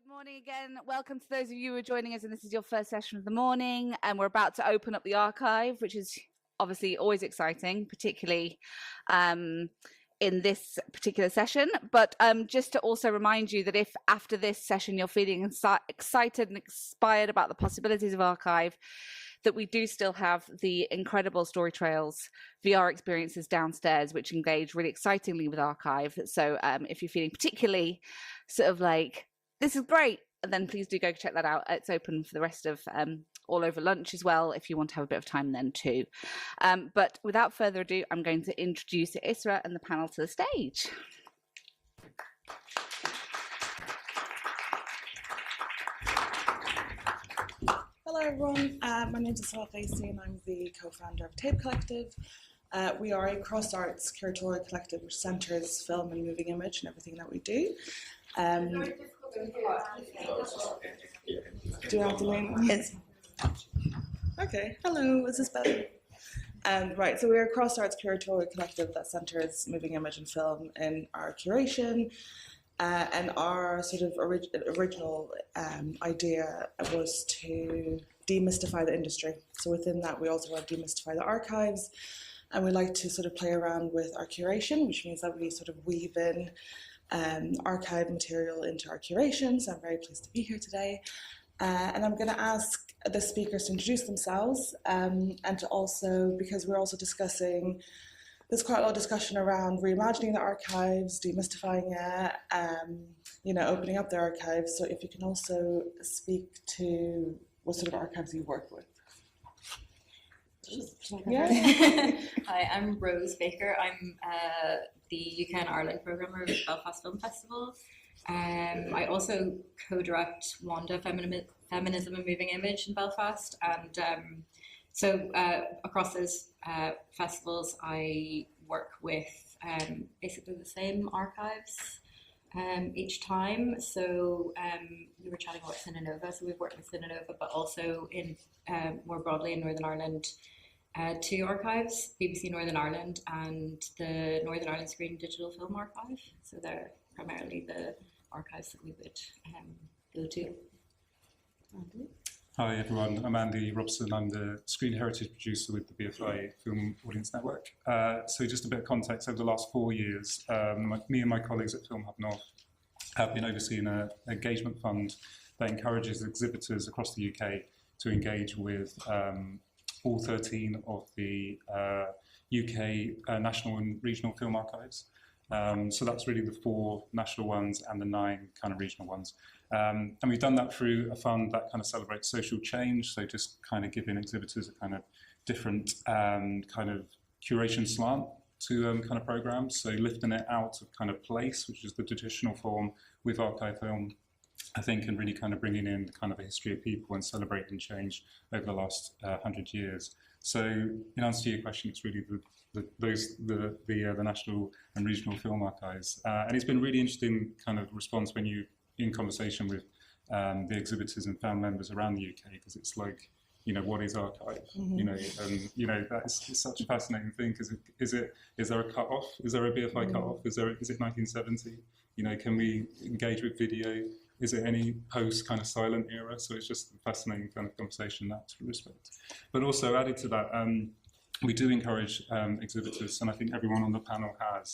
Morning again. Welcome to those of you who are joining us, and this is your first session of the morning, and we're about to open up the archive, which is obviously always exciting, particularly in this particular session. But just to also remind you that if after this session you're feeling excited and inspired about the possibilities of archive, that we do still have the incredible Story Trails VR experiences downstairs, which engage really excitingly with archive. So if you're feeling particularly sort of like, this is great, and then please do go check that out. It's open for the rest of all over lunch as well, if you want to have a bit of time then too. But without further ado, I'm going to introduce Isra and the panel to the stage. Hello everyone, my name is Isra Al Kassi and I'm the co-founder of Tape Collective. We are a cross-arts curatorial collective which centres film and moving image in everything that we do. Do you have to name it? Okay, hello, is this better? Right, so we're a cross-arts curatorial collective that centres moving image and film in our curation. And our sort of original idea was to demystify the industry. So within that, we also want to demystify the archives. And we like to sort of play around with our curation, which means that we sort of weave in archive material into our curation. So I'm very pleased to be here today. And I'm going to ask the speakers to introduce themselves and to also, because we're also discussing, there's quite a lot of discussion around reimagining the archives, demystifying it, opening up the archives. So if you can also speak to what sort of archives you work with. Yeah. Hi, I'm Rose Baker. I'm the UK and Ireland programmer of Belfast Film Festival. I also co-direct Wanda Feminism and Moving Image in Belfast, and so across those festivals, I work with basically the same archives each time. So we were chatting about Cinenova, so we've worked with Cinenova, but also in more broadly in Northern Ireland, two archives, BBC Northern Ireland and the Northern Ireland Screen Digital Film Archive. So they're primarily the archives that we would go to. Andy? Hi everyone, I'm Andy Robson. I'm the Screen Heritage Producer with the BFI Film Audience Network. So just a bit of context, over the last 4 years, me and my colleagues at Film Hub North have been overseeing an engagement fund that encourages exhibitors across the UK to engage with all 13 of the UK national and regional film archives. So that's really the 4 national ones and the 9 kind of regional ones. And we've done that through a fund that kind of celebrates social change, so just kind of giving exhibitors a kind of different kind of curation slant to kind of programs, so lifting it out of kind of place, which is the traditional form with archive film, I think, and really kind of bringing in the kind of a history of people and celebrating change over the last 100 years. So in answer to your question, it's really the national and regional film archives, and it's been really interesting kind of response when you in conversation with the exhibitors and fan members around the UK, because it's like, what is archive? Mm-hmm. It's such a fascinating thing, because is there a cut-off? Is there a BFI cut-off? Is it 1970? Can we engage with video? Is it any post kind of silent era? So it's just a fascinating kind of conversation in that respect. But also added to that, we do encourage exhibitors, and I think everyone on the panel has,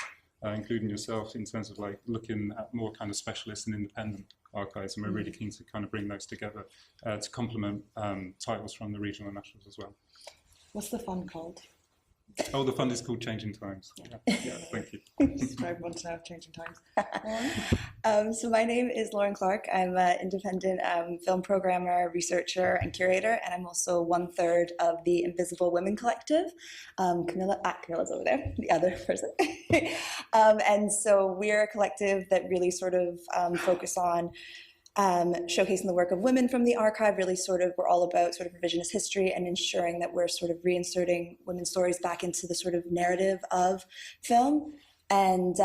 including yourself, in terms of like looking at more kind of specialist and independent archives, and we're really keen to kind of bring those together to complement titles from the regional and nationals as well. What's the fund called? Oh, the fund is called Changing Times. Yeah, thank you. Just for everyone to know, Changing Times. So my name is Lauren Clarke. I'm an independent film programmer, researcher, and curator, and I'm also 1/3 of the Invisible Women Collective. Camilla's over there, the other person. And so we're a collective that really sort of focus on showcasing the work of women from the archive. Really we're all about sort of revisionist history and ensuring that we're sort of reinserting women's stories back into the sort of narrative of film. And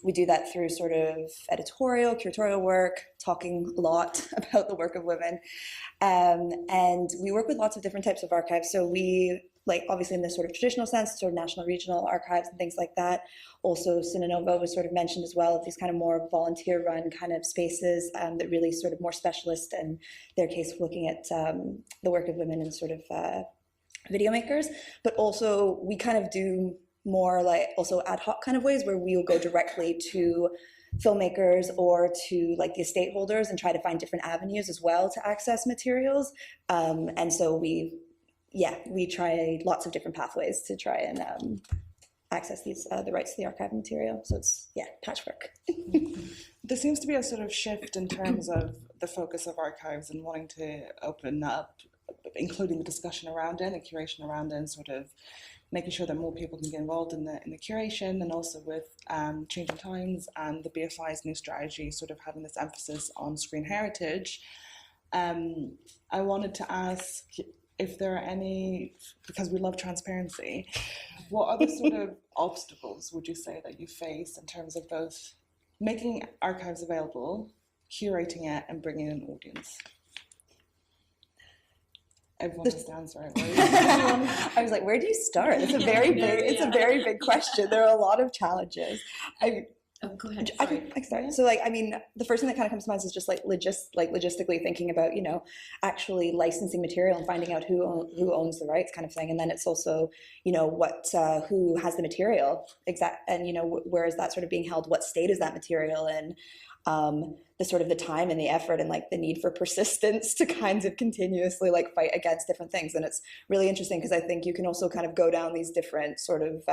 we do that through sort of editorial, curatorial work, talking a lot about the work of women. And we work with lots of different types of archives. So we like obviously in this sort of traditional sense, sort of national regional archives and things like that. Also, Sinanova was sort of mentioned as well, these kind of more volunteer-run kind of spaces that really sort of more specialist in their case, looking at the work of women in sort of video makers. But also we kind of do more like also ad hoc kind of ways where we will go directly to filmmakers or to like the estate holders and try to find different avenues as well to access materials. And so we try lots of different pathways to try and access these the rights to the archive material. So it's patchwork. There seems to be a sort of shift in terms of the focus of archives and wanting to open up, including the discussion around it, the curation around it, and sort of making sure that more people can get involved in the curation, and also with changing times and the BFI's new strategy, sort of having this emphasis on screen heritage. I wanted to ask if there are any, because we love transparency, what other sort of obstacles would you say that you face in terms of both making archives available, curating it, and bringing in an audience? Everyone has to answer it. I was like, where do you start? It's a very big, it's a very big question. There are a lot of challenges. Go ahead. I can start. So like, I mean, the first thing that kind of comes to mind is just like logistically thinking about, you know, actually licensing material and finding out who owns the rights kind of thing. And then it's also, you know, who has the material and, you know, where is that sort of being held? What state is that material in? The sort of the time and the effort and like the need for persistence to kind of continuously like fight against different things. And it's really interesting because I think you can also kind of go down these different sort of,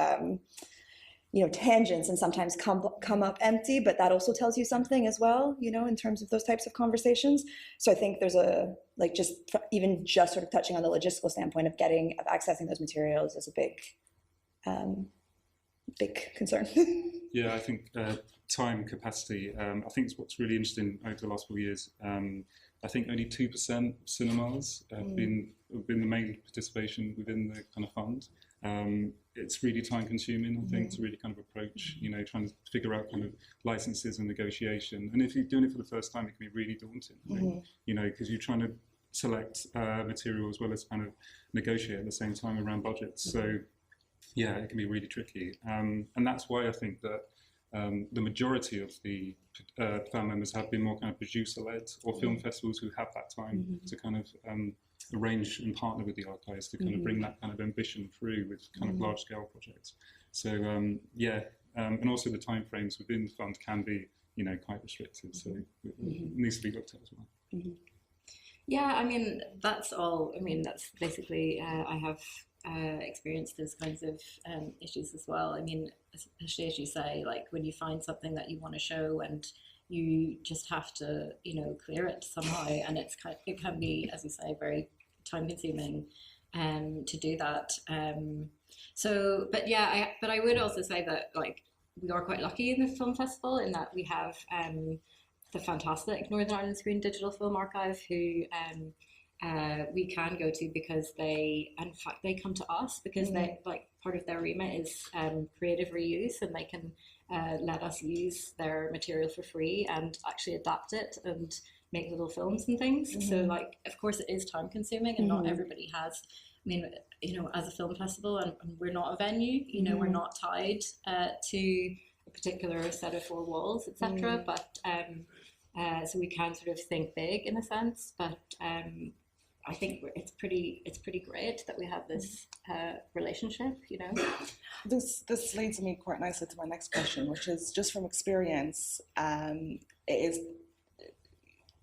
you know, tangents and sometimes come up empty, but that also tells you something as well, you know, in terms of those types of conversations. So I think there's a, like, just sort of touching on the logistical standpoint of accessing those materials is a big concern. Yeah, I think time, capacity, I think it's what's really interesting over the last 4 years. I think only 2% cinemas have been the main participation within the kind of fund. It's really time consuming, I think, to really kind of approach, you know, trying to figure out kind of licenses and negotiation. And if you're doing it for the first time, it can be really daunting, I think, you know, because you're trying to select material as well as kind of negotiate at the same time around budgets. So yeah, it can be really tricky. And that's why I think that the majority of the fan members have been more kind of producer-led or film festivals who have that time to kind of arrange and partner with the archives to kind of bring that kind of ambition through with kind of large-scale projects. So and also the timeframes within the fund can be, you know, quite restricted. So it needs to be looked at as well. Yeah, I mean, that's all. I mean, that's basically, I have experienced those kinds of issues as well. I mean, especially as you say, like when you find something that you want to show and you just have to, you know, clear it somehow, and it can be, as you say, very time consuming to do that. But I would also say that like we are quite lucky in the film festival in that we have the fantastic Northern Ireland Screen Digital Film Archive who we can go to because they come to us because they, like, part of their remit is creative reuse, and they can let us use their material for free and actually adapt it and make little films and things. So like, of course it is time consuming, and not everybody has, I mean, you know, as a film festival, and we're not a venue, you know, we're not tied to a particular set of four walls, etc. But so we can sort of think big in a sense, but I think it's pretty great that we have this relationship, you know. This leads me quite nicely to my next question, which is just from experience. It is,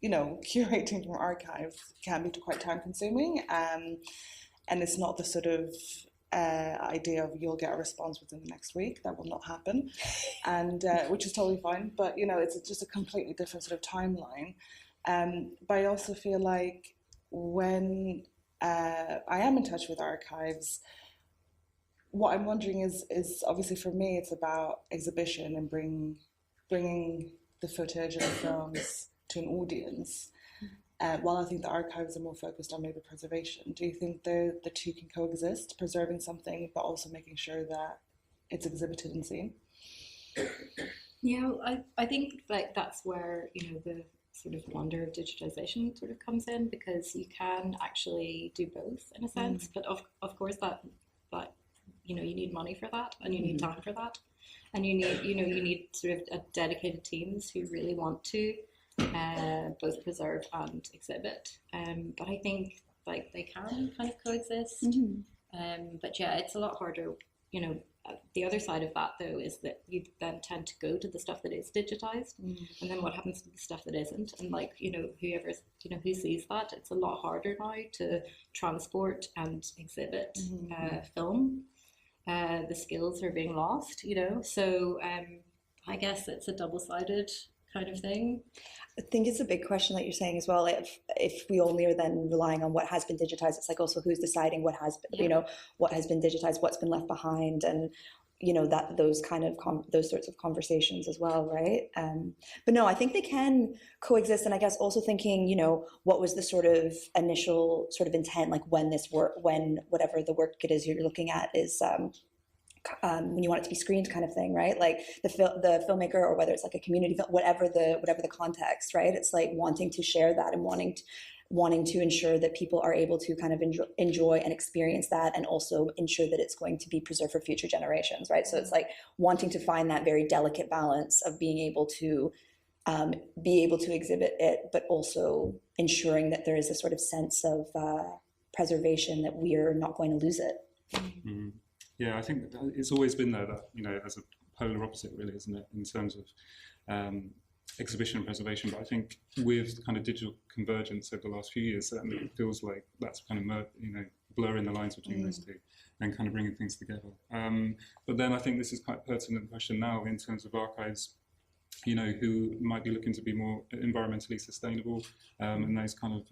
you know, curating from archives can be quite time consuming, and it's not the sort of idea of you'll get a response within the next week. That will not happen, and which is totally fine. But you know, it's just a completely different sort of timeline. But I also feel like when I am in touch with archives, what I'm wondering is obviously for me it's about exhibition and bringing the footage and the films to an audience. While I think the archives are more focused on maybe preservation, do you think the two can coexist, preserving something but also making sure that it's exhibited and seen? Yeah, I think like that's where, you know, sort of wonder of digitization sort of comes in, because you can actually do both in a sense, but of course that you need money for that, and you need time for that, and you need sort of a dedicated teams who really want to both preserve and exhibit. But I think like they can kind of coexist. But yeah, it's a lot harder. The other side of that though is that you then tend to go to the stuff that is digitized, and then what happens to the stuff that isn't? And whoever who sees that, it's a lot harder now to transport and exhibit film. The skills are being lost, So I guess it's a double-sided kind of thing. I think it's a big question that you're saying as well. If we only are then relying on what has been digitized, it's like also who's deciding what has been, what has been digitized, what's been left behind, and that those sorts of conversations as well, right? But no, I think they can coexist, and I guess also thinking, what was the sort of initial sort of intent, like when whatever the work it is you're looking at is. When you want it to be screened, kind of thing, right? Like the filmmaker, or whether it's like a community film, whatever the context, right? It's like wanting to share that and wanting to ensure that people are able to kind of enjoy and experience that, and also ensure that it's going to be preserved for future generations, right? So it's like wanting to find that very delicate balance of being able to exhibit it, but also ensuring that there is a sort of sense of preservation, that we are not going to lose it. Mm-hmm. Yeah, I think it's always been there, that, as a polar opposite, really, isn't it, in terms of exhibition and preservation. But I think with kind of digital convergence over the last few years, certainly it feels like that's kind of, blurring the lines between those two and kind of bringing things together. But then I think this is quite a pertinent question now in terms of archives, who might be looking to be more environmentally sustainable, and those kind of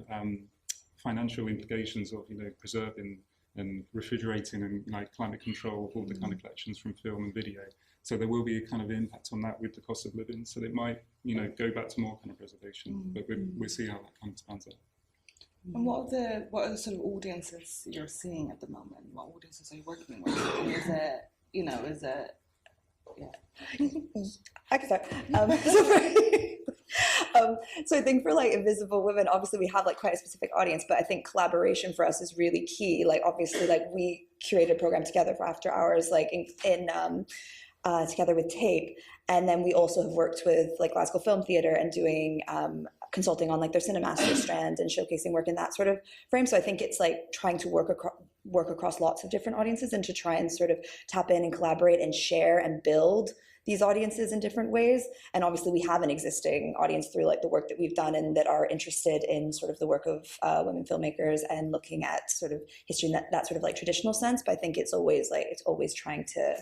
financial implications of, preserving and refrigerating and climate control of all the kind of collections from film and video. So there will be a kind of impact on that with the cost of living. So it might, go back to more kind of preservation, but we'll see how that kind of spans out. And what are the sort of audiences you're seeing at the moment? What audiences are you working with? And is it, I can start. So I think for Invisible Women, obviously we have quite a specific audience, but I think collaboration for us is really key. Obviously we curated a program together for After Hours, together with Tape, and then we also have worked with Glasgow Film Theatre and doing consulting on their Cinemaster strand and showcasing work in that sort of frame. So I think it's trying to work across lots of different audiences, and to try and sort of tap in and collaborate and share and build these audiences in different ways. And obviously we have an existing audience through the work that we've done, and that are interested in sort of the work of women filmmakers and looking at sort of history in that sort of traditional sense. But I think it's always trying to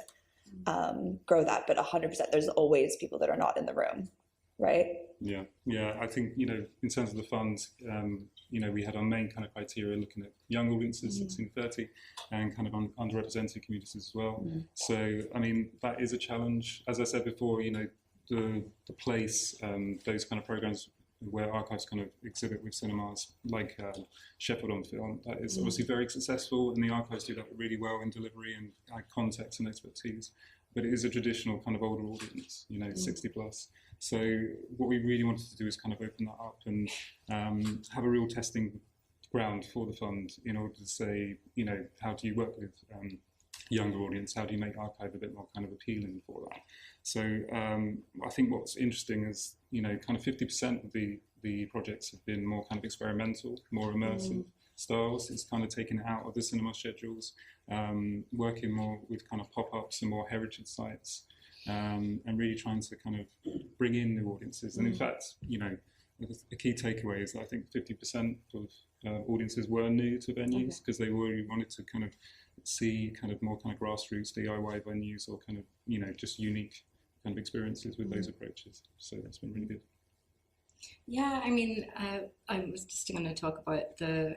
grow that, but 100% there's always people that are not in the room, right? Yeah, I think in terms of the funds, we had our main kind of criteria looking at young audiences, 16 to 30, and kind of underrepresented communities as well. So I mean, that is a challenge. As I said before, the place, those kind of programs where archives kind of exhibit with cinemas like Sheffield on Film, that is obviously very successful, and the archives do that really well in delivery and context and expertise. But it is a traditional kind of older audience, 60 plus. So what we really wanted to do is kind of open that up and have a real testing ground for the fund in order to say, how do you work with younger audience? How do you make archive a bit more kind of appealing for that? So I think what's interesting is, kind of 50% of the projects have been more kind of experimental, more immersive styles. It's kind of taken it out of the cinema schedules, working more with kind of pop-ups and more heritage sites, and really trying to kind of bring in new audiences. And in fact, a key takeaway is that I think 50% of audiences were new to venues, because they really wanted to kind of see kind of more kind of grassroots DIY venues, or kind of, just unique kind of experiences with those approaches. So that's been really good. Yeah, I mean, I was just going to talk about the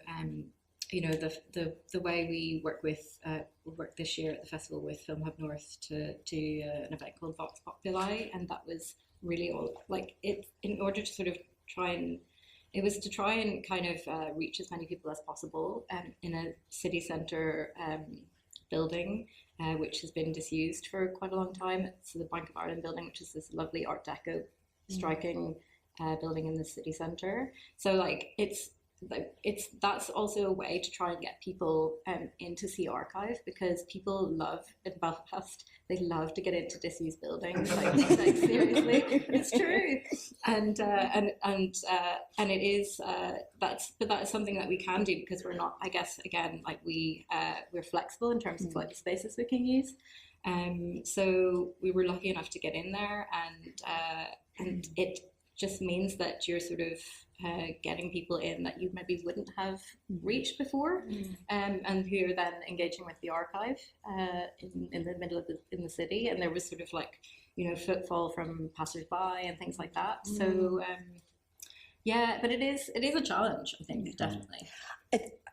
way we work this year at the festival with Film Hub North to do an event called Vox Populi, and that was really all in order to sort of try and kind of reach as many people as possible in a city centre building, which has been disused for quite a long time. It's the Bank of Ireland building, which is this lovely Art Deco striking building in the city centre. So like that's also a way to try and get people in to see archive, because people love in Belfast, they love to get into disused buildings, like seriously, it's true. And it is that's something that we can do, because we're not, I guess, again, like we're flexible in terms of like the spaces we can use. So we were lucky enough to get in there, and it just means that you're sort of getting people in that you maybe wouldn't have reached before, and who are then engaging with the archive in the middle of in the city. And there was sort of like, you know, footfall from passers-by and things like that. So yeah, but it is a challenge, I think, definitely.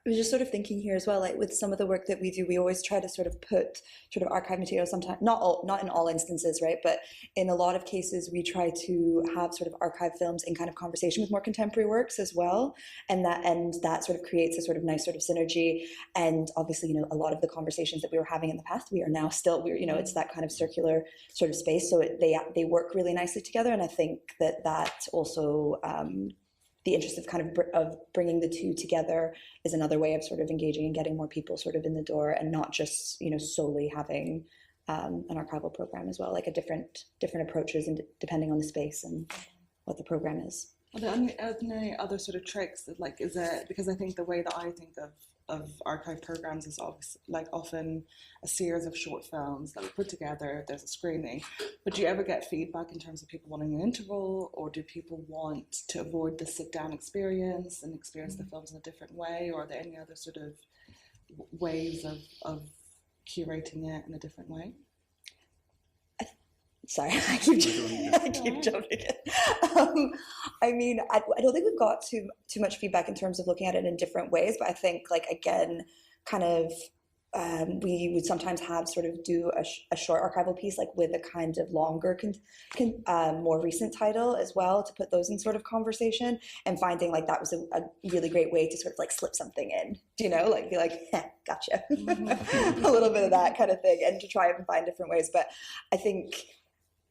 I was just sort of thinking here as well, like with some of the work that we do, we always try to sort of put sort of archive material, sometimes not in all instances, right? But in a lot of cases, we try to have sort of archive films in kind of conversation with more contemporary works as well. And that sort of creates a sort of nice sort of synergy. And obviously, you know, a lot of the conversations that we were having in the past, we are now still, you know, it's that kind of circular sort of space. So they work really nicely together. And I think that also, the interest of kind of bringing the two together is another way of sort of engaging and getting more people sort of in the door, and not just, you know, solely having an archival program as well, like a different approaches, and depending on the space and what the program is. Are there any other sort of tricks that, like, is it, because I think the way that I think of archive programs is often a series of short films that we put together, there's a screening, but do you ever get feedback in terms of people wanting an interval, or do people want to avoid the sit-down experience and experience the films in a different way, or are there any other sort of ways of curating it in a different way? Sorry, I keep jumping in. I mean, I don't think we've got too much feedback in terms of looking at it in different ways, but I think, like, again, kind of, we would sometimes have sort of do a short archival piece, like with a kind of longer, more recent title as well, to put those in sort of conversation, and finding like that was a really great way to sort of like slip something in, you know, like be like, gotcha, a little bit of that kind of thing, and to try and find different ways. But I think,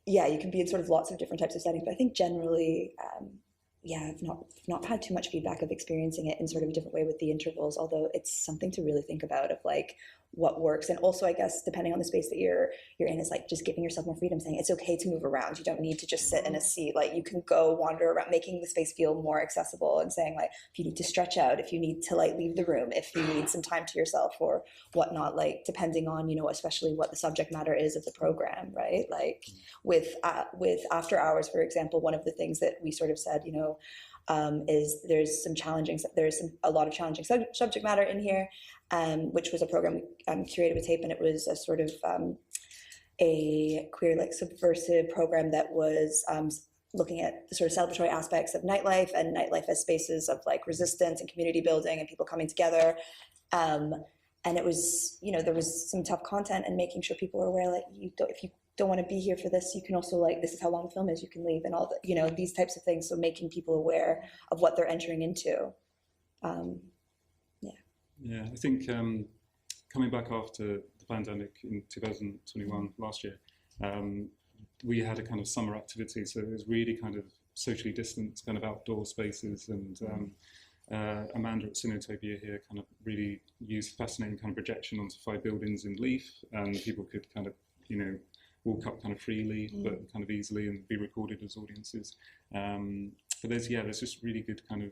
yeah, you can be in sort of lots of different types of settings, but I think generally, I've not had too much feedback of experiencing it in sort of a different way with the intervals, although it's something to really think about, of like what works. And also, I guess, depending on the space that you're in, is like just giving yourself more freedom, saying it's okay to move around. You don't need to just sit in a seat. Like, you can go wander around, making the space feel more accessible, and saying like, if you need to stretch out, if you need to like leave the room, if you need some time to yourself or whatnot, like depending on, you know, especially what the subject matter is of the program, right? Like with after hours, for example, one of the things that we sort of said, you know, is there's a lot of challenging subject matter in here, which was a program we curated with Tape, and it was a sort of a queer, like, subversive program that was looking at the sort of celebratory aspects of nightlife, and nightlife as spaces of like resistance and community building and people coming together. And it was, you know, there was some tough content, and making sure people were aware, like, if you don't want to be here for this, you can also, like, this is how long the film is, you can leave, and all the, you know, these types of things. So making people aware of what they're entering into. Yeah, I think coming back after the pandemic in 2021, last year, we had a kind of summer activity, so it was really kind of socially distanced, kind of outdoor spaces, and Amanda at Cinetopia here kind of really used fascinating kind of projection onto 5 buildings in Leaf, and people could kind of, you know, walk up kind of freely, but kind of easily, and be recorded as audiences. But there's just really good kind of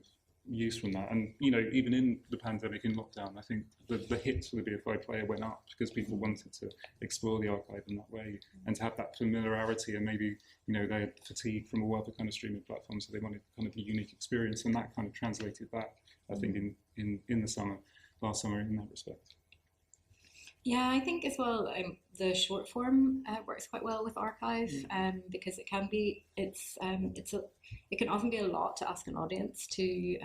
use from that. And, you know, even in the pandemic, in lockdown, I think the hits for the BFI player went up because people wanted to explore the archive in that way, and to have that familiarity, and maybe, you know, they had fatigue from all other kind of streaming platforms, so they wanted kind of a unique experience, and that kind of translated back, I think, in the last summer in that respect. Yeah, I think as well, the short form works quite well with archive, because it can often be a lot to ask an audience to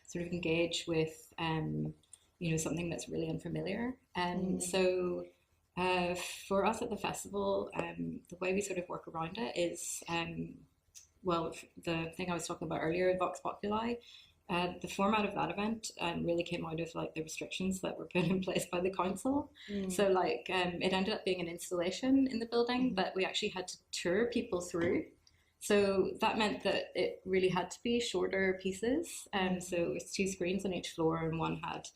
sort of engage with, you know, something that's really unfamiliar. So for us at the festival, the way we sort of work around it is, well, the thing I was talking about earlier, Vox Populi. The format of that event really came out of like the restrictions that were put in place by the council. So like it ended up being an installation in the building that we actually had to tour people through. So that meant that it really had to be shorter pieces. So it was 2 screens on each floor, and one had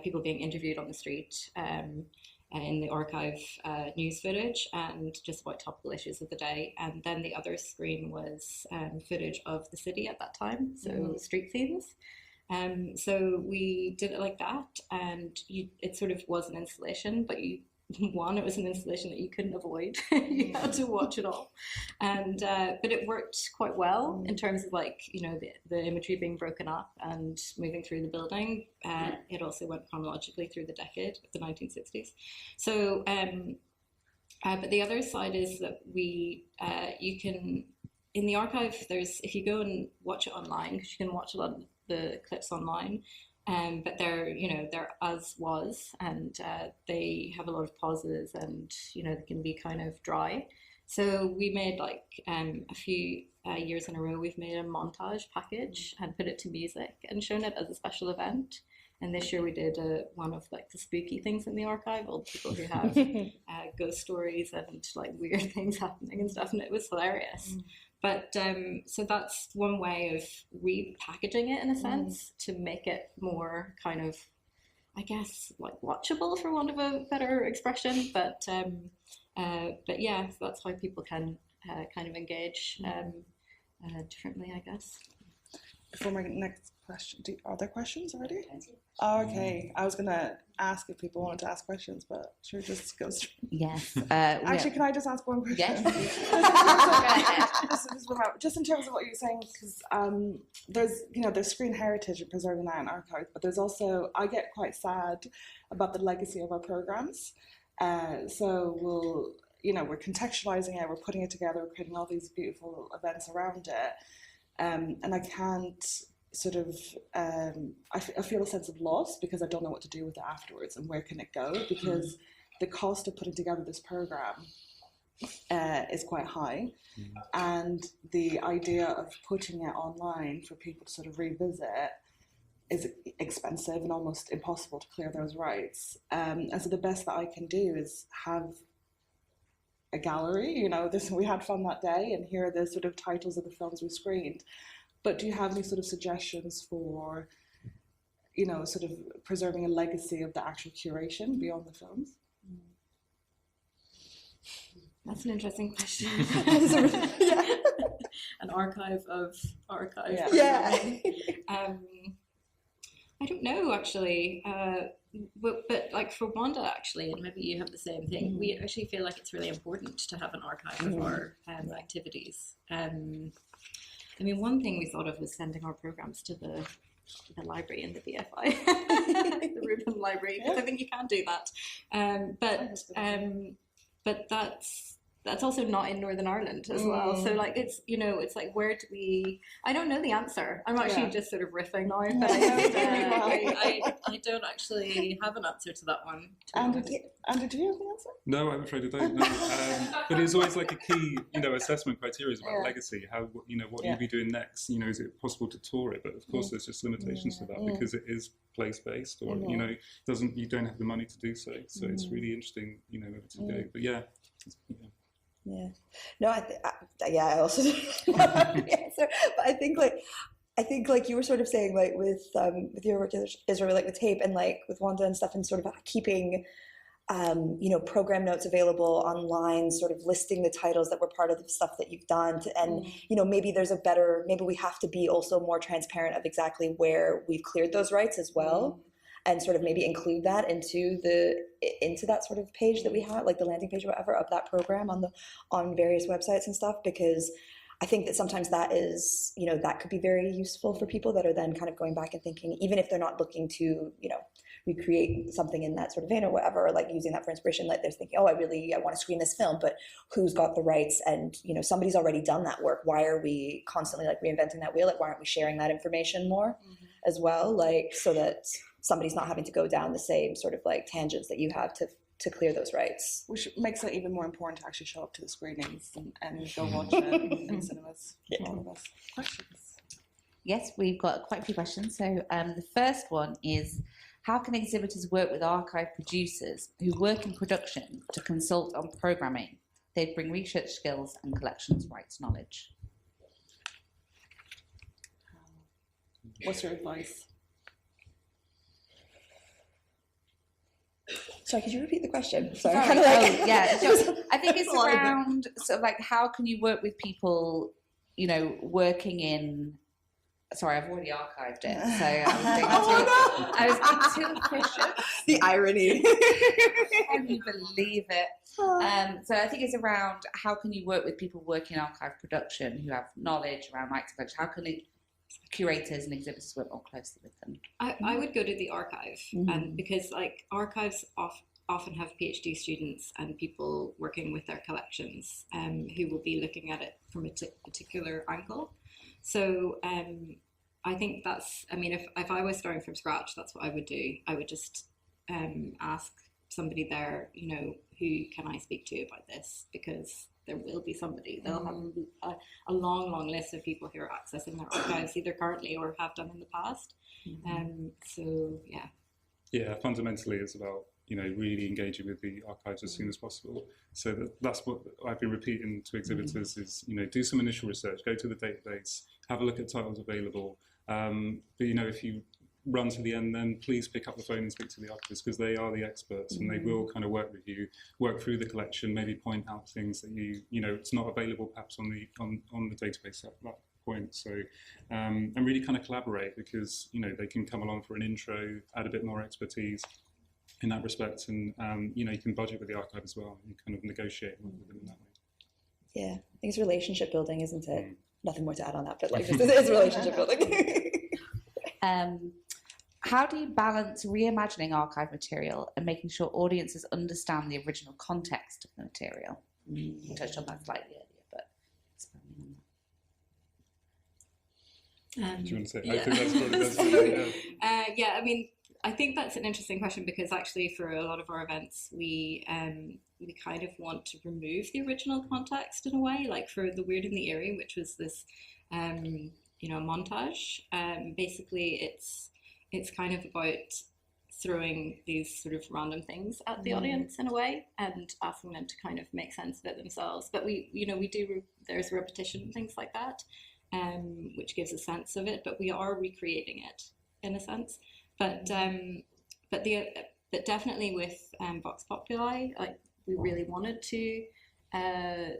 people being interviewed on the street in the archive news footage and just about topical issues of the day. And then the other screen was footage of the city at that time, so street scenes. So we did it like that, and it sort of was an installation, but it was an installation that you couldn't avoid. You had to watch it all, and but it worked quite well in terms of the imagery being broken up and moving through the building. It also went chronologically through the decade of the 1960s. So, but the other side is that you can in the archive. If you go and watch it online, because you can watch a lot of the clips online. But they're as was, and they have a lot of pauses, and they can be kind of dry. So we made a few years in a row, we've made a montage package and put it to music and shown it as a special event. And this year we did one of the spooky things in the archive, all the people who have ghost stories and weird things happening and stuff, and it was hilarious. But so that's one way of repackaging it in a sense to make it more kind of, I guess, watchable, for want of a better expression. But yeah, so that's how people can kind of engage differently, I guess. Before my next question, are there questions already? Oh, okay, I was gonna ask if people wanted to ask questions, but sure, just go straight. Yes. Actually, can I just ask one question? Yes. Just in terms of what you're saying, because there's screen heritage and preserving that in archives, but there's also, I get quite sad about the legacy of our programs. So we're contextualizing it, we're putting it together, we're creating all these beautiful events around it. And I can't sort of, I feel a sense of loss because I don't know what to do with it afterwards and where can it go, because the cost of putting together this program is quite high. And the idea of putting it online for people to sort of revisit is expensive and almost impossible to clear those rights. And so the best that I can do is have a gallery, we had fun that day, and here are the sort of titles of the films we screened. But do you have any sort of suggestions for, sort of preserving a legacy of the actual curation beyond the films? That's an interesting question. An archive of archives. Yeah. I don't know, actually. But for Wanda, actually, and maybe you have the same thing, we actually feel like it's really important to have an archive of our activities. I mean, one thing we thought of was sending our programs to the library in the BFI, the Rubin Library, because I think you can do that. But that's also not in Northern Ireland as well. So it's where do we? I don't know the answer. I'm actually just sort of riffing now, but I don't actually have an answer to that one. Andrew, do you have the answer? No, I'm afraid I don't know. But it's always a key, assessment criteria is about legacy. How, what will you be doing next? Is it possible to tour it? But of course, there's just limitations to that because it is place-based, or you don't have the money to do so. So it's really interesting, where to go. But yeah. No, I also don't have the answer. But I think you were sort of saying with your work, Isra, with tape and with Wanda and stuff, and sort of keeping program notes available online, sort of listing the titles that were part of the stuff that you've done, and maybe maybe we have to be also more transparent of exactly where we've cleared those rights as well. And sort of maybe include that into that sort of page that we have, the landing page or whatever of that program on various websites and stuff, because I think that sometimes that is, that could be very useful for people that are then kind of going back and thinking, even if they're not looking to, recreate something in that sort of vein or whatever, or using that for inspiration, they're thinking, I want to screen this film, but who's got the rights? And, somebody's already done that work. Why are we constantly reinventing that wheel? Why aren't we sharing that information more as well? So that somebody's not having to go down the same sort of tangents that you have to clear those rights. Which makes it even more important to actually show up to the screenings and go watch it in cinemas. All of us. Questions? Yes, we've got quite a few questions. So the first one is, how can exhibitors work with archive producers who work in production to consult on programming? They'd bring research skills and collections rights knowledge. What's your advice? Sorry, could you repeat the question? Sorry. Kind of like, Yeah. So I think it's a lot of it. around sort of like how can you work with people, you know, working in. Sorry, I've already archived it, so I was being too efficient. The irony. Can you believe it? So I think it's around how can you work with people working in archive production who have knowledge around rights collection. How can curators and exhibitors work more closely with them? I would go to the archive, and because like archives often have PhD students and people working with their collections who will be looking at it from a particular angle. So I think that's, I mean, if I was starting from scratch, that's what I would do. I would just ask somebody there, you know, who can I speak to about this? Because there will be somebody. They'll have a long list of people who are accessing their archives either currently or have done in the past. So, yeah. Yeah, fundamentally it's about, you know, really engaging with the archives as soon as possible. So that's what I've been repeating to exhibitors is, you know, do some initial research, go to the database, have a look at titles available. But, you know, if you run to the end, then please pick up the phone and speak to the archivists because they are the experts and they will kind of work with you, work through the collection, maybe point out things that you know, it's not available perhaps on the database at that point. So, and really kind of collaborate because, you know, they can come along for an intro, add a bit more expertise in that respect, and you know, you can budget with the archive as well and kind of negotiate with them in that way. Yeah, I think it's relationship building, isn't it? Nothing more to add on that, but like this is relationship building. How do you balance reimagining archive material and making sure audiences understand the original context of the material? We touched on that slightly earlier, but expanding on that. Do you want to say? Yeah. I think that's probably Yeah, I mean, I think that's an interesting question because actually for a lot of our events, we kind of want to remove the original context in a way, like for The Weird and the Eerie, which was this, you know, montage. Basically, it's kind of about throwing these sort of random things at the audience in a way and asking them to kind of make sense of it themselves. But there's repetition and things like that, which gives a sense of it, but we are recreating it in a sense. But definitely with Vox Populi, like we really wanted to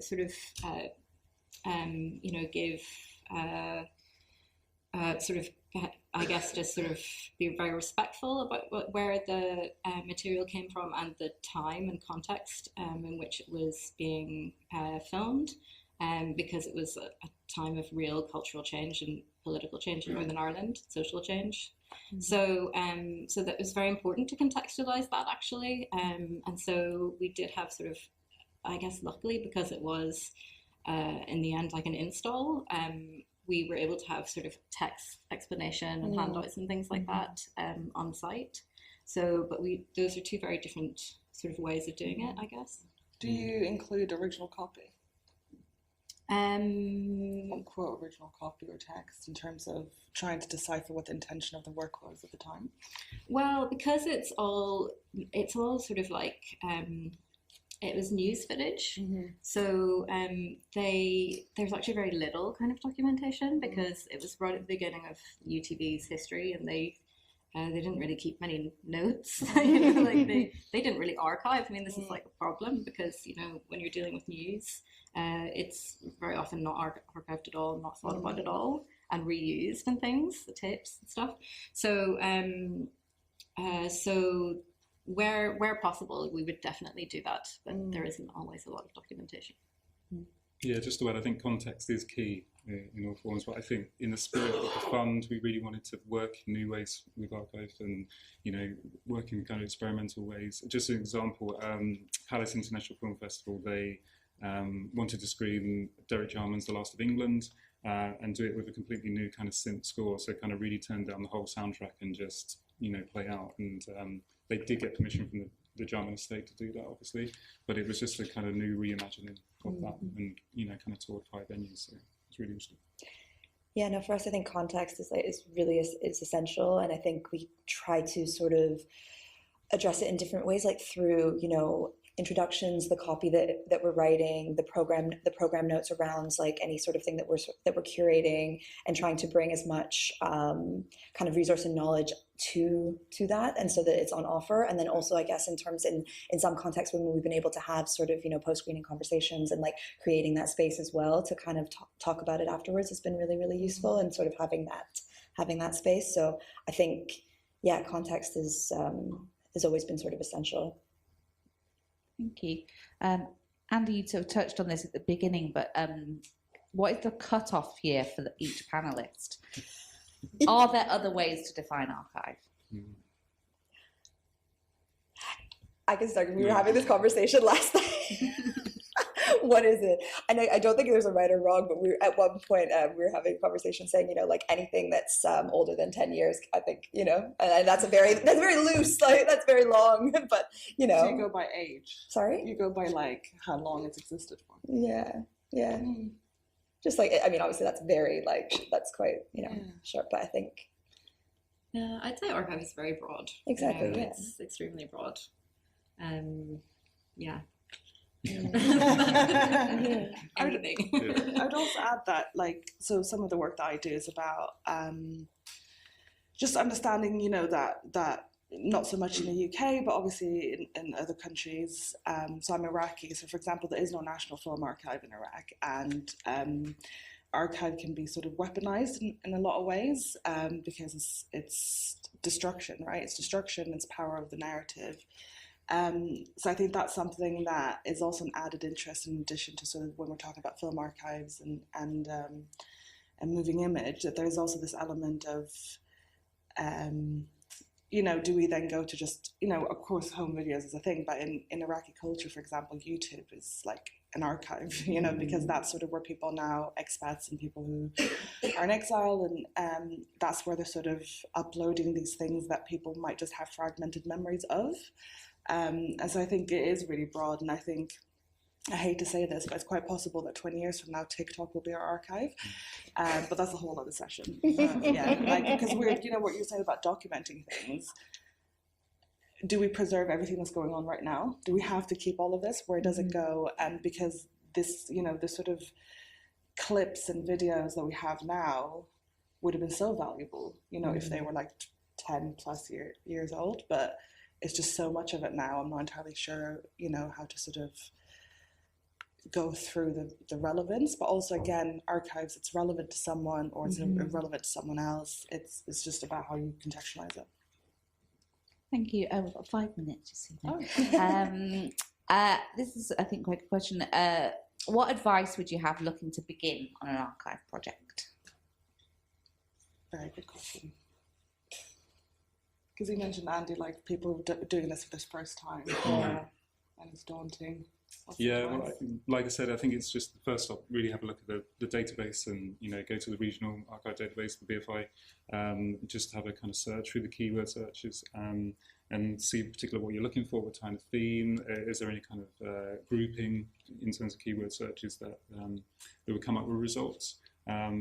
sort of you know, give sort of, I guess, just sort of be very respectful about where the material came from and the time and context in which it was being filmed, because it was a time of real cultural change and political change in Northern Ireland, social change. So that was very important to contextualize that actually, and so we did have sort of, I guess, luckily because it was in the end like an install, we were able to have sort of text explanation and handouts and things like that on site. So, but those are two very different sort of ways of doing it, I guess. Do you include original copy? Unquote original copy or text in terms of trying to decipher what the intention of the work was at the time? Well, because it's all sort of like it was news footage, so there's actually very little kind of documentation because it was right at the beginning of UTV's history, and they didn't really keep many notes. You know, like they didn't really archive. I mean, this is like a problem because, you know, when you're dealing with news, it's very often not archived at all, not thought about at all, and reused and things, the tapes and stuff. So so where possible, we would definitely do that, but there isn't always a lot of documentation. Yeah, just to add, I think context is key in all forms, but I think in the spirit of the fund, we really wanted to work in new ways with archive and, you know, work in kind of experimental ways. Just an example, Palace International Film Festival, they wanted to screen Derek Jarman's The Last of England and do it with a completely new kind of synth score, so kind of really turn down the whole soundtrack and just, you know, play out. And they did get permission from the Jarman estate to do that, obviously, but it was just a kind of new reimagining of that, and, you know, kind of toured 5 venues, so it's really interesting. Yeah, no, for us, I think context is essential, and I think we try to sort of address it in different ways, like through, you know, introductions, the copy that we're writing, the program notes around like any sort of thing that we're curating, and trying to bring as much kind of resource and knowledge to that, and so that it's on offer. And then also, I guess, in some contexts when we've been able to have sort of, you know, post-screening conversations and like creating that space as well to kind of talk about it afterwards has been really, really useful, and sort of having that space. So I think, yeah, context has always been sort of essential. Thank you. Andy, you sort of touched on this at the beginning, but what is the cutoff here for each panelist? Are there other ways to define archive? I can start. We were having this conversation last night. What is it? And I don't think there's a right or wrong, but at one point we were having a conversation saying, you know, like anything that's older than 10 years, I think, you know, and that's very loose, like that's very long, but you know. So you go by age. Sorry? You go by like how long it's existed for. Yeah. Just like, I mean, obviously that's very like, that's quite, you know, short, but I think. Yeah, I'd say archive is very broad. Exactly, You know, yeah. It's extremely broad. Yeah. Anything. I'd also add that, like, so some of the work that I do is about just understanding, you know, that not so much in the UK, but obviously in other countries. So I'm Iraqi, so for example, there is no national film archive in Iraq, and archive can be sort of weaponized in a lot of ways, because it's destruction, right? It's destruction, it's power of the narrative. So I think that's something that is also an added interest in addition to sort of when we're talking about film archives and moving image, that there's also this element of, you know, do we then go to just, you know, of course home videos is a thing, but in Iraqi culture, for example, YouTube is like an archive, you know, because that's sort of where people now, expats and people who are in exile, and that's where they're sort of uploading these things that people might just have fragmented memories of. And so I think it is really broad, and I think, I hate to say this, but it's quite possible that 20 years from now, TikTok will be our archive. But that's a whole other session. Yeah, like, because we're, you know, what you're saying about documenting things. Do we preserve everything that's going on right now? Do we have to keep all of this? Where does it go? And because this, you know, the sort of clips and videos that we have now would have been so valuable, you know, if they were like 10 plus years old. But it's just so much of it now. I'm not entirely sure, you know, how to sort of go through the relevance, but also again, archives, it's relevant to someone or it's irrelevant to someone else. It's just about how you contextualize it. Thank you. We've got 5 minutes, just so you know. Oh. This is, I think, quite a good question. What advice would you have looking to begin on an archive project? Very good question. Because you mentioned, Andy, like people doing this for this first time, and it's daunting. Well, like I said, I think it's just the first stop. Really have a look at the database, and you know, go to the regional archive database, the BFI. Just have a kind of search through the keyword searches, and see in particular what you're looking for, what kind of theme. Is there any kind of grouping in terms of keyword searches that would come up with results?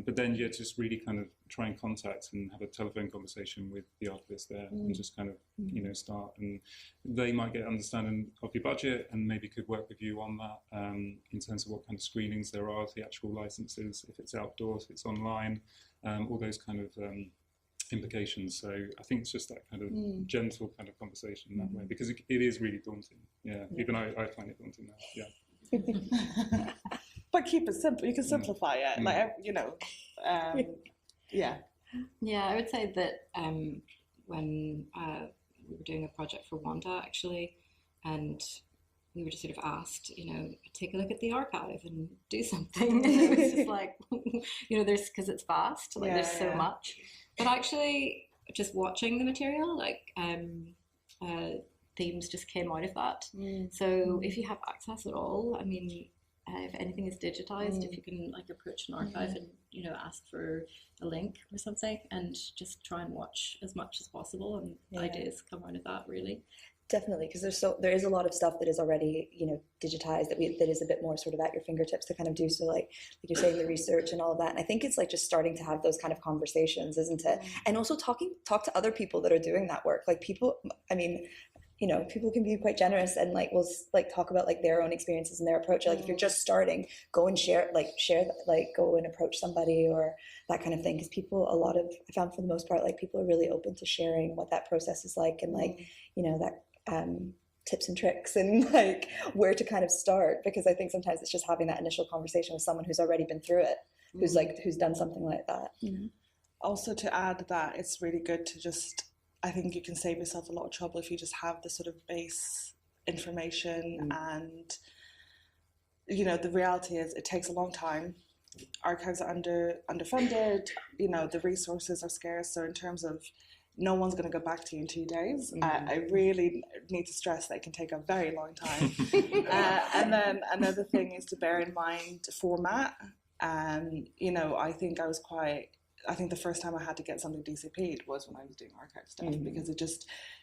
But then, yeah, just really kind of try and contact and have a telephone conversation with the archivist there, and just kind of, you know, start. And they might get understanding of your budget and maybe could work with you on that in terms of what kind of screenings there are, theatrical licenses, if it's outdoors, if it's online, all those kind of implications. So I think it's just that kind of gentle kind of conversation in that way, because it is really daunting. Yeah, even I find it daunting now. Yeah. But keep it simple. You can simplify it, like, you know. Yeah. Yeah, I would say that when we were doing a project for Wanda, actually, and we were just sort of asked, you know, take a look at the archive and do something. And it was just like, you know, because it's vast, like there's so much. But actually, just watching the material, like themes just came out of that. So if you have access at all, I mean, if anything is digitized, if you can like approach an archive and, you know, ask for a link or something, and just try and watch as much as possible, and ideas come out of that, really. Definitely, because there is a lot of stuff that is already, you know, digitized that is a bit more sort of at your fingertips to kind of do. So like you're saying, the research and all of that. And I think it's like just starting to have those kind of conversations, isn't it? And also talk to other people that are doing that work. Like people, I mean, you know, people can be quite generous and like will like talk about like their own experiences and their approach. Like if you're just starting, go and share go and approach somebody or that kind of thing. Because people, I found for the most part, like people are really open to sharing what that process is like and like, you know, that tips and tricks and like where to kind of start. Because I think sometimes it's just having that initial conversation with someone who's already been through it, who's done something like that. You know? Also, to add that, it's really good to just, I think you can save yourself a lot of trouble if you just have the sort of base information. And, you know, the reality is it takes a long time. Archives are underfunded, you know, the resources are scarce. So in terms of no one's going to go back to you in 2 days, I really need to stress that it can take a very long time. And then another thing is to bear in mind format. You know, I think the first time I had to get something DCP'd was when I was doing archive stuff,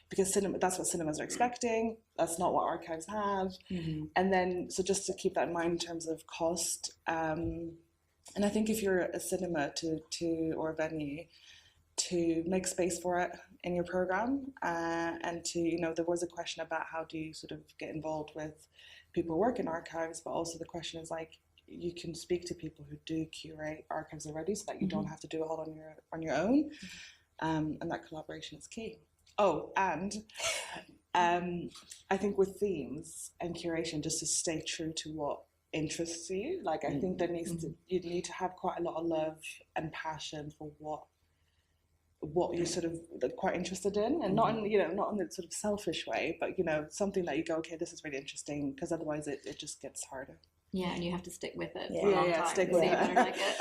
because cinema, that's what cinemas are expecting. That's not what archives have. And then, so just to keep that in mind in terms of cost. And I think if you're a cinema or a venue, to make space for it in your program, and to, you know, there was a question about how do you sort of get involved with people who work in archives, but also the question is like, you can speak to people who do curate archives already, so that you don't have to do it all on your own, and that collaboration is key. Oh, and I think with themes and curation, just to stay true to what interests you. Like I think you need to have quite a lot of love and passion for what you're sort of quite interested in, and not in, you know, not in the sort of selfish way, but, you know, something that you go, okay, this is really interesting, because otherwise it just gets harder. Yeah, and you have to stick with it for a long time. Stick with it. Better like it.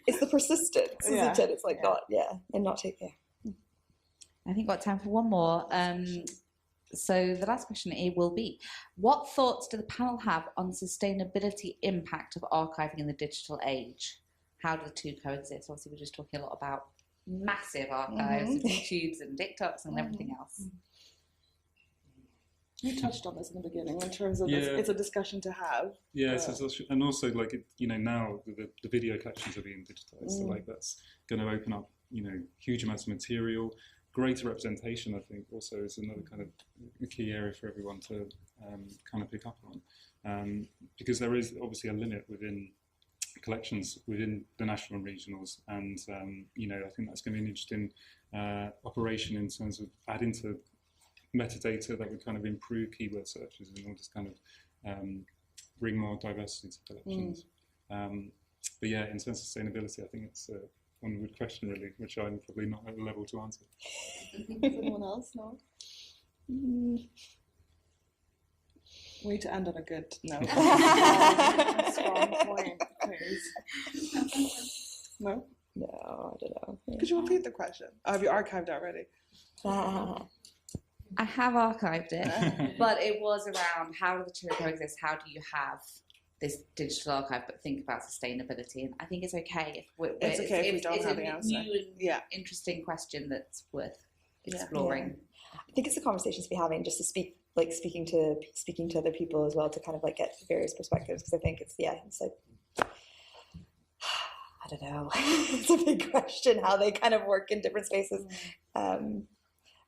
It's the persistence, isn't it? It's like and not take I think we've got time for one more. So the last question here will be, what thoughts do the panel have on the sustainability impact of archiving in the digital age? How do the two coexist? Obviously, we're just talking a lot about massive archives of YouTubes and TikToks and everything else. You touched on this in the beginning in terms of it's a discussion to have. Yeah, and also like you know, now the video collections are being digitized, so like that's going to open up, you know, huge amounts of material. Greater representation, I think, also is another kind of a key area for everyone to kind of pick up on, because there is obviously a limit within collections within the national and regionals, and you know, I think that's going to be an interesting operation in terms of adding to metadata that would kind of improve keyword searches and all just kind of bring more diversity to collections. But yeah, in terms of sustainability, I think it's one good question really, which I'm probably not at the level to answer. Anyone else? No? We need to end on a good note. Strong point, please. No? No, I don't know. Could you repeat the question? Oh, have you archived already? I have archived it, but it was around how do the two coexist? How do you have this digital archive but think about sustainability? And I think it's okay if we don't have the answer. It's a new and interesting question that's worth exploring. Yeah. I think it's a conversation to be having, just to speaking to other people as well, to kind of like get various perspectives, because I think it's like I don't know. It's a big question how they kind of work in different spaces.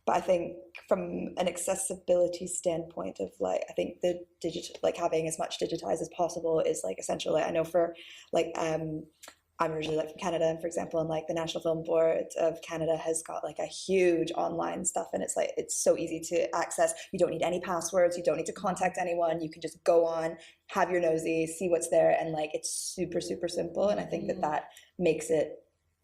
But I think from an accessibility standpoint of like, I think the digital, like having as much digitized as possible is like essential. Like I know for like, I'm originally like from Canada, and for example, and like the National Film Board of Canada has got like a huge online stuff, and it's like, it's so easy to access. You don't need any passwords. You don't need to contact anyone. You can just go on, have your nosy, see what's there. And like, it's super, super simple. And I think that makes it,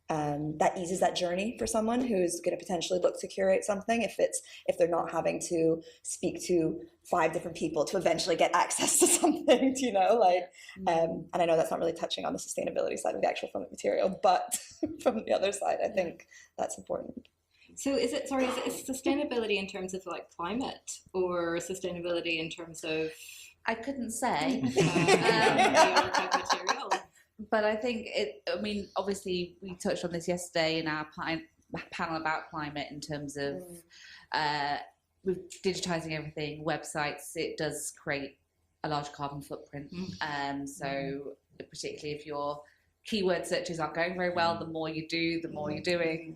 that eases that journey for someone who's going to potentially look to curate something, if they're not having to speak to 5 different people to eventually get access to something, you know, like, and I know that's not really touching on the sustainability side of the actual film material, but from the other side, I think that's important. So is it sustainability in terms of like climate, or sustainability in terms of? I couldn't say. The archive material. But I think obviously we touched on this yesterday in our panel about climate in terms of with digitizing everything, websites, it does create a large carbon footprint. So particularly if your keyword searches aren't going very well, the more you do, the more you're doing.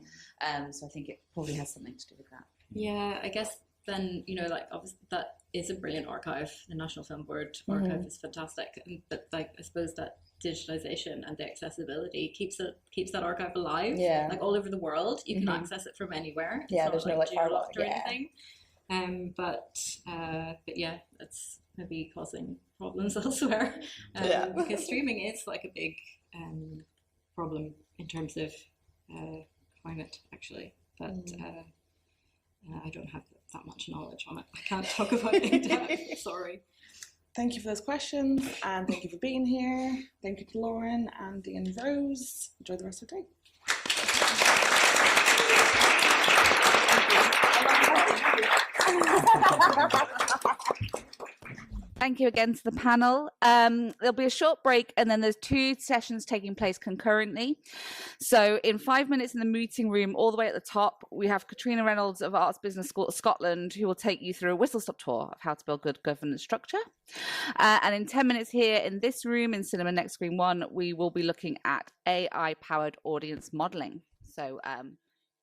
So I think it probably has something to do with that. Yeah, I guess then, like obviously that is a brilliant archive. The National Film Board archive is fantastic, but like I suppose that digitalization and the accessibility keeps that archive alive. Yeah. Like all over the world, you can access it from anywhere. Yeah, there's no like geolocked or anything. But yeah, that's maybe causing problems elsewhere. Because streaming is like a big problem in terms of climate, actually. But I don't have that much knowledge on it. I can't talk about it in depth. Sorry. Thank you for those questions, and thank you for being here. Thank you to Lauren, Andy, and Rose. Enjoy the rest of the day. Thank you again to the panel. There'll be a short break, and then there's 2 sessions taking place concurrently. So in 5 minutes in the meeting room, all the way at the top, we have Katrina Reynolds of Arts Business School of Scotland, who will take you through a whistle-stop tour of how to build good governance structure. And in 10 minutes here in this room, in Cinema Next Screen 1, we will be looking at AI-powered audience modelling. So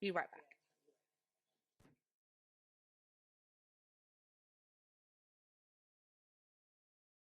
be right back.